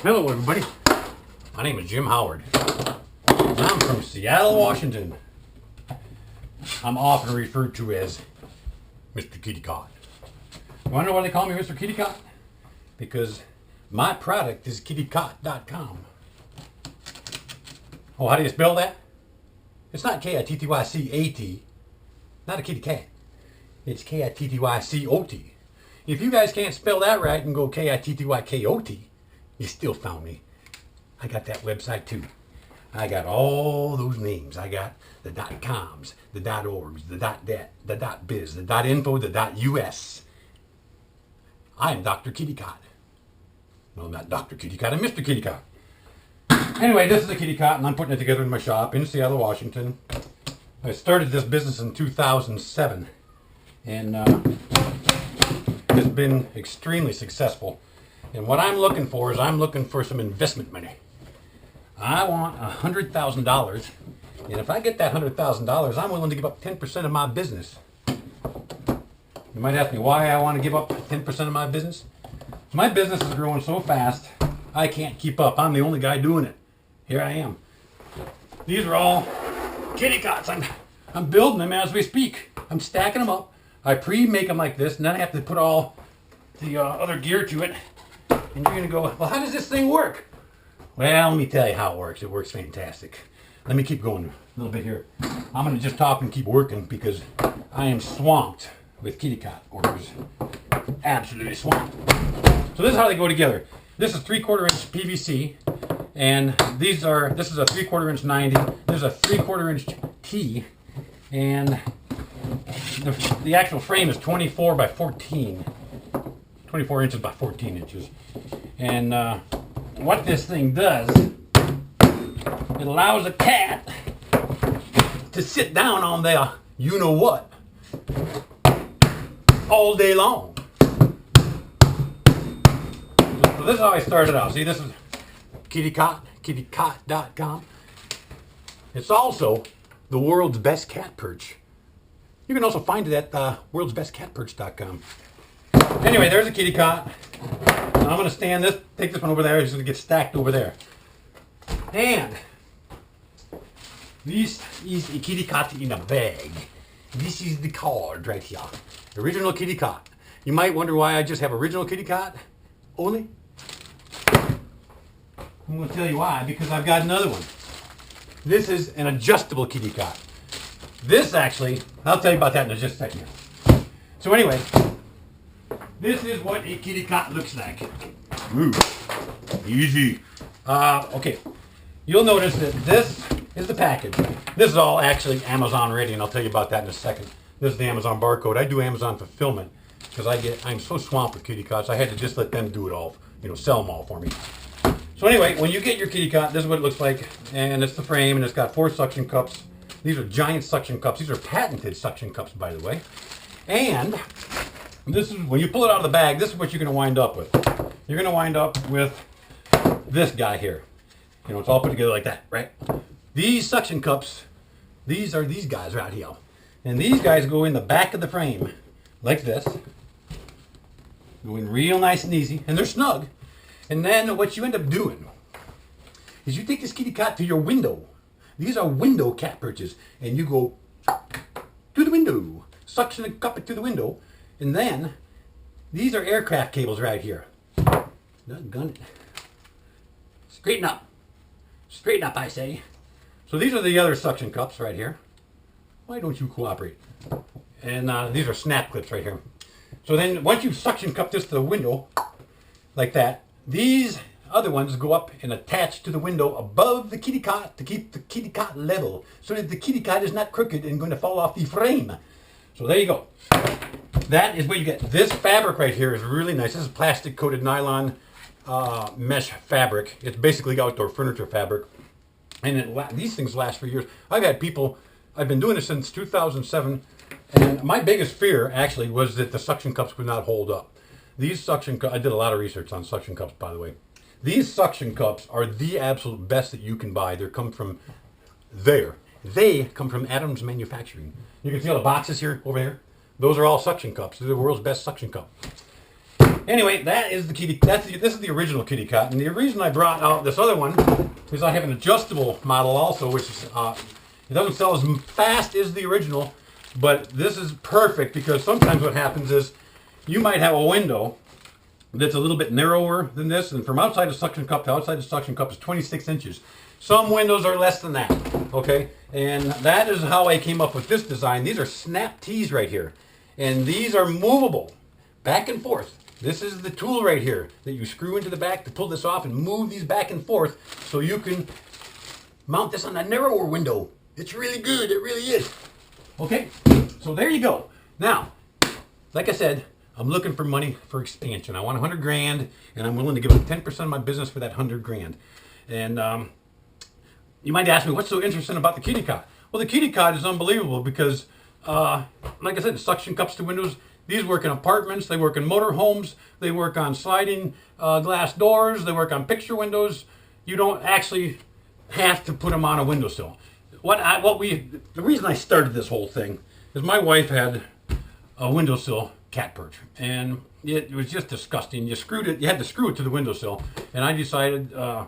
Hello everybody, my name is Jim Howard. I'm from Seattle, Washington. I'm often referred to as Mr. Kitty Cat. You want to know why they call me Mr. Kitty Cat? Because my product is kittycat.com. Oh, how do you spell that? It's not K-I-T-T-Y-C-A-T, not a kitty cat. It's K-I-T-T-Y-C-O-T. If you guys can't spell that right and go K-I-T-T-Y-K-O-T, you still found me. I got that website too. I got all those names. I got the .coms, the .orgs, the .net, the .biz, the .info, the .us. I am Dr. Kitty Cat. No, I'm not Dr. Kitty Cat. I'm Mr. Kitty Cat. Anyway, this is a kitty cat, and I'm putting it together in my shop in Seattle, Washington. I started this business in 2007, and it's been extremely successful. And what I'm looking for is I'm looking for some investment money. I want $100,000, and if I get that $100,000, I'm willing to give up 10% of my business. You might ask me why I want to give up 10% of my business. My business is growing so fast, I can't keep up. I'm the only guy doing it. Here I am. These are all kitty cats. I'm building them as we speak. I'm stacking them up. I pre-make them like this, and then I have to put all the other gear to it. And you're going to go, well, how does this thing work? Well, let me tell you how it works. It works fantastic. Let me keep going a little bit here. I'm going to just talk and keep working because I am swamped with kitty cat orders. Absolutely swamped. So this is how they go together. This is 3/4 inch PVC. And this is a 3/4 inch 90. There's a 3/4 inch T. And the actual frame is 24 by 14. 24 inches by 14 inches. And what this thing does, it allows a cat to sit down on there, you know what, all day long. So this is how I started out. See, this is kittycat.com. It's also the world's best cat perch. You can also find it at worldsbestcatperch.com. Anyway, there's a kitty cat. I'm going to take this one over there. It's going to get stacked over there. And this is a kitty cat in a bag. This is the card right here. Original kitty cat. You might wonder why I just have original kitty cat only. I'm going to tell you why, because I've got another one. This is an adjustable kitty cat. This actually, I'll tell you about that in just a second. So anyway, this is what a kitty cat looks like. Ooh, easy. Okay, you'll notice that this is the package. This is all actually Amazon ready, and I'll tell you about that in a second. This is the Amazon barcode. I do Amazon fulfillment because I'm so swamped with kitty cats. I had to just let them do it all, sell them all for me. So anyway, when you get your kitty cat, this is what it looks like, and it's the frame, and it's got 4 suction cups. These are giant suction cups. These are patented suction cups, by the way. And this is when you pull it out of the bag. This is what you're going to wind up with. You're going to wind up with this guy here. It's all put together like that, right? These suction cups, these are these guys right here, and these guys go in the back of the frame like this. Go in real nice and easy, and they're snug. And then what you end up doing is you take this kitty cat to your window. These are window cat perches. And you go to the window, suction and cup it to the window. And then these are aircraft cables right here. Doggone it. Straighten up. Straighten up, I say. So these are the other suction cups right here. Why don't you cooperate? And these are snap clips right here. So then once you suction cup this to the window, like that, these other ones go up and attach to the window above the kitty cat to keep the kitty cat level so that the kitty cat is not crooked and going to fall off the frame. So there you go. That is what you get. This fabric right here is really nice. This is plastic coated nylon mesh fabric. It's basically outdoor furniture fabric. And these things last for years. I've been doing this since 2007. And my biggest fear actually was that the suction cups would not hold up. These suction cups, I did a lot of research on suction cups, by the way. These suction cups are the absolute best that you can buy. They come from Adams Manufacturing. You can see all the boxes here, over here. Those are all suction cups. They're the world's best suction cup. Anyway, that is the kitty. This is the original kitty cot, and the reason I brought out this other one is I have an adjustable model also, which is it doesn't sell as fast as the original, but this is perfect because sometimes what happens is you might have a window that's a little bit narrower than this, and from outside the suction cup to outside the suction cup is 26 inches. Some windows are less than that, okay? And that is how I came up with this design. These are snap tees right here, and these are movable back and forth. This is the tool right here that you screw into the back to pull this off and move these back and forth so you can mount this on a narrower window. It's really good, it really is. Okay, so there you go. Now, like I said, I'm looking for money for expansion. I want 100 grand, and I'm willing to give up 10% of my business for that 100 grand. And you might ask me, what's so interesting about the kitty cot? Well, the kitty cot is unbelievable because, like I said, the suction cups to windows. These work in apartments, they work in motorhomes, they work on sliding glass doors, they work on picture windows. You don't actually have to put them on a windowsill. The reason I started this whole thing is my wife had a windowsill cat perch, and it was just disgusting. You had to screw it to the windowsill, and I decided I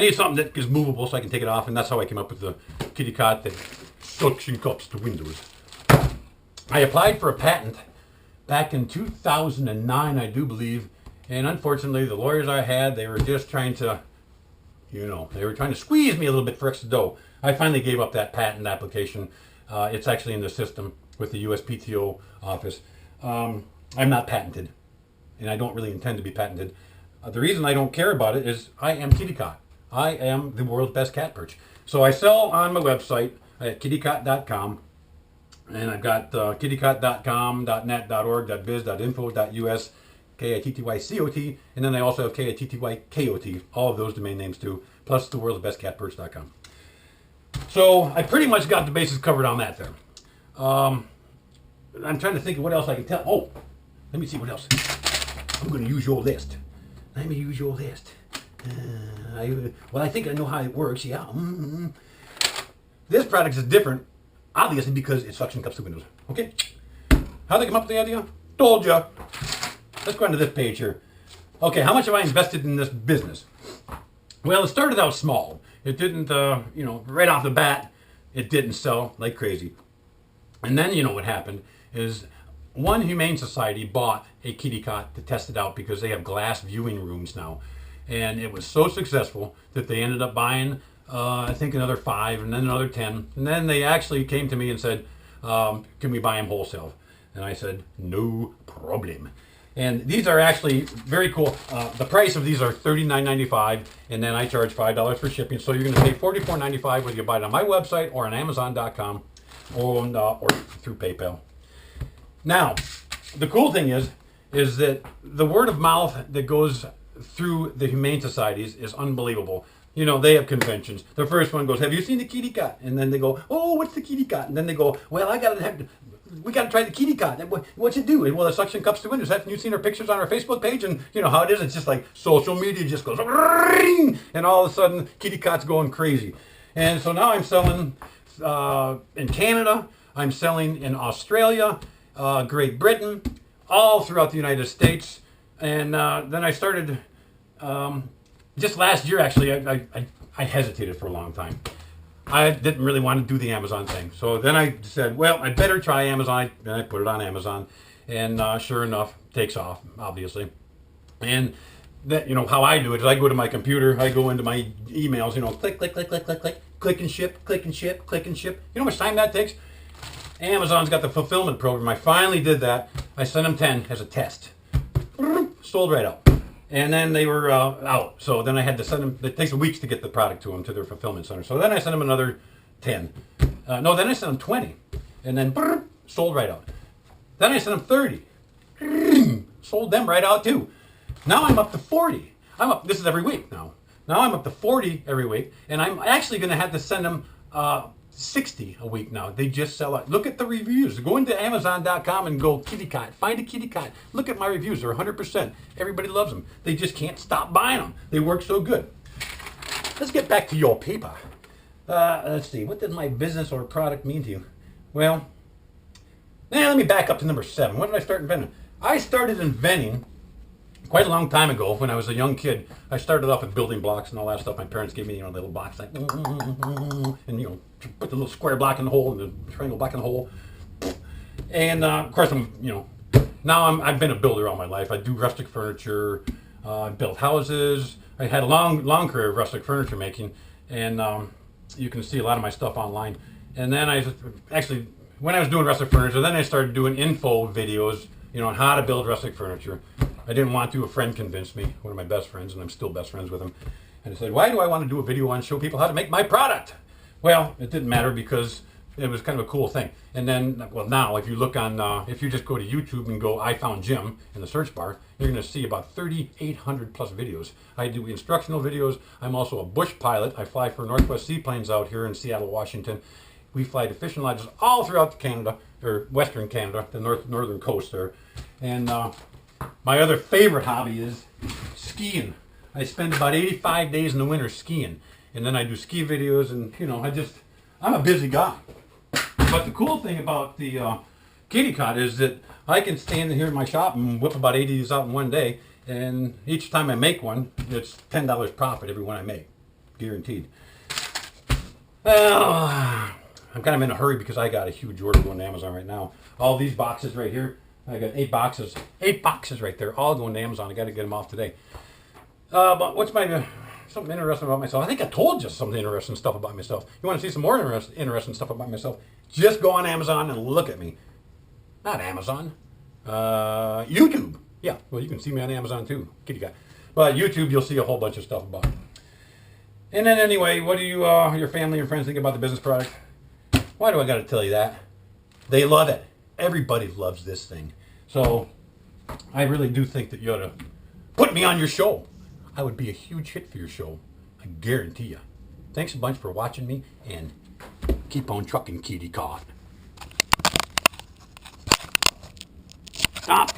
need something that is movable so I can take it off, and that's how I came up with the kitty cot that suction cups to windows. I applied for a patent back in 2009, I do believe, and unfortunately the lawyers I had, they were just trying to, they were trying to squeeze me a little bit for extra dough. I finally gave up that patent application. It's actually in the system with the USPTO office. I'm not patented, and I don't really intend to be patented. The reason I don't care about it is I am Kitty Cot. I am the world's best cat perch. So I sell on my website at kittycot.com, and I've got kittycot.com, .net, .org, .biz, .info, .us, KITTYCOT, and then I also have KITTYKOT, all of those domain names too, plus the world's best cat perch.com. So I pretty much got the bases covered on that there. I'm trying to think of what else I can tell. Oh, let me see what else. I'm going to use your list. Let me use your list. I think I know how it works. Yeah. This product is different, obviously, because it suction cups to windows. Okay. How'd they come up with the idea? Told ya. Let's go into this page here. Okay, how much have I invested in this business? Well, it started out small. It didn't, right off the bat, it didn't sell like crazy. And then, what happened is one humane society bought a kitty cot to test it out because they have glass viewing rooms now. And it was so successful that they ended up buying, I think, another 5 and then another 10. And then they actually came to me and said, can we buy them wholesale? And I said, no problem. And these are actually very cool. The price of these are $39.95, and then I charge $5 for shipping. So you're going to pay $44.95 whether you buy it on my website or on Amazon.com or through PayPal. Now, the cool thing is that the word of mouth that goes through the humane societies is unbelievable. They have conventions. The first one goes, have you seen the kitty cot? And then they go, oh, what's the kitty cot? And then they go, well, we got to try the kitty cot. What's it do? Well, the suction cups to windows. Haven't you seen our pictures on our Facebook page? And you know how it is. It's just like social media just goes, ring, and all of a sudden, kitty cot's going crazy. And so now I'm selling in Canada. I'm selling in Australia, Great Britain, all throughout the United States. And then I started, just last year, actually, I hesitated for a long time. I didn't really want to do the Amazon thing. So then I said, well, I better try Amazon. Then I put it on Amazon. And sure enough, takes off, obviously. And that, how I do it is I go to my computer, I go into my emails, click, click, click, click, click, click, click and ship, click and ship, click and ship. You know how much time that takes? Amazon's got the fulfillment program. I finally did that. I sent them 10 as a test. Sold right out. And then they were out. So then I had to send them, it takes weeks to get the product to them, to their fulfillment center. So then I sent them another 10. Then I sent them 20. And then sold right out. Then I sent them 30. Sold them right out too. Now I'm up to 40. This is every week now. Now I'm up to 40 every week. And I'm actually going to have to send them 60 a week now. They just sell out. Look at the reviews. Go into Amazon.com and go kitty cot. Find a kitty cot. Look at my reviews. They're 100%. Everybody loves them. They just can't stop buying them. They work so good. Let's get back to your paper. Let's see. What does my business or product mean to you? Well, let me back up to number 7. When did I start inventing? I started inventing quite a long time ago, when I was a young kid, I started off with building blocks and all that stuff. My parents gave me, you know, a little box like, and you know, put the little square block in the hole and the triangle block in the hole. And of course, I've been a builder all my life. I do rustic furniture. I built houses. I had a long career of rustic furniture making, and you can see a lot of my stuff online. And then when I was doing rustic furniture, then I started doing info videos, you know, on how to build rustic furniture. I didn't want to. A friend convinced me, one of my best friends, and I'm still best friends with him. And I said, why do I want to do a video on show people how to make my product? Well, it didn't matter because it was kind of a cool thing. And then, well, now if you look on, if you just go to YouTube and go, I found Jim in the search bar, you're going to see about 3,800 plus videos. I do instructional videos. I'm also a bush pilot. I fly for Northwest Seaplanes out here in Seattle, Washington. We fly to fishing lodges all throughout Canada, or Western Canada, the northern coast there. And my other favorite hobby is skiing. I spend about 85 days in the winter skiing. And then I do ski videos, and, you know, I'm a busy guy. But the cool thing about the kitty cot is that I can stand here in my shop and whip about 80 of these out in one day. And each time I make one, it's $10 profit every one I make. Guaranteed. Well, I'm kind of in a hurry because I got a huge order going to Amazon right now. All these boxes right here, I got 8 boxes right there, all going to Amazon. I got to get them off today. But what's something interesting about myself? I think I told you something interesting stuff about myself. You want to see some more interesting stuff about myself? Just go on Amazon and look at me. Not Amazon, YouTube. Yeah, well, you can see me on Amazon too, kitty cat. But YouTube, you'll see a whole bunch of stuff about it. And then anyway, what do your family and friends think about the business product? Why do I got to tell you that? They love it. Everybody loves this thing. So I really do think that you ought to put me on your show. I would be a huge hit for your show. I guarantee you. Thanks a bunch for watching me, and keep on trucking, kitty cat. Stop.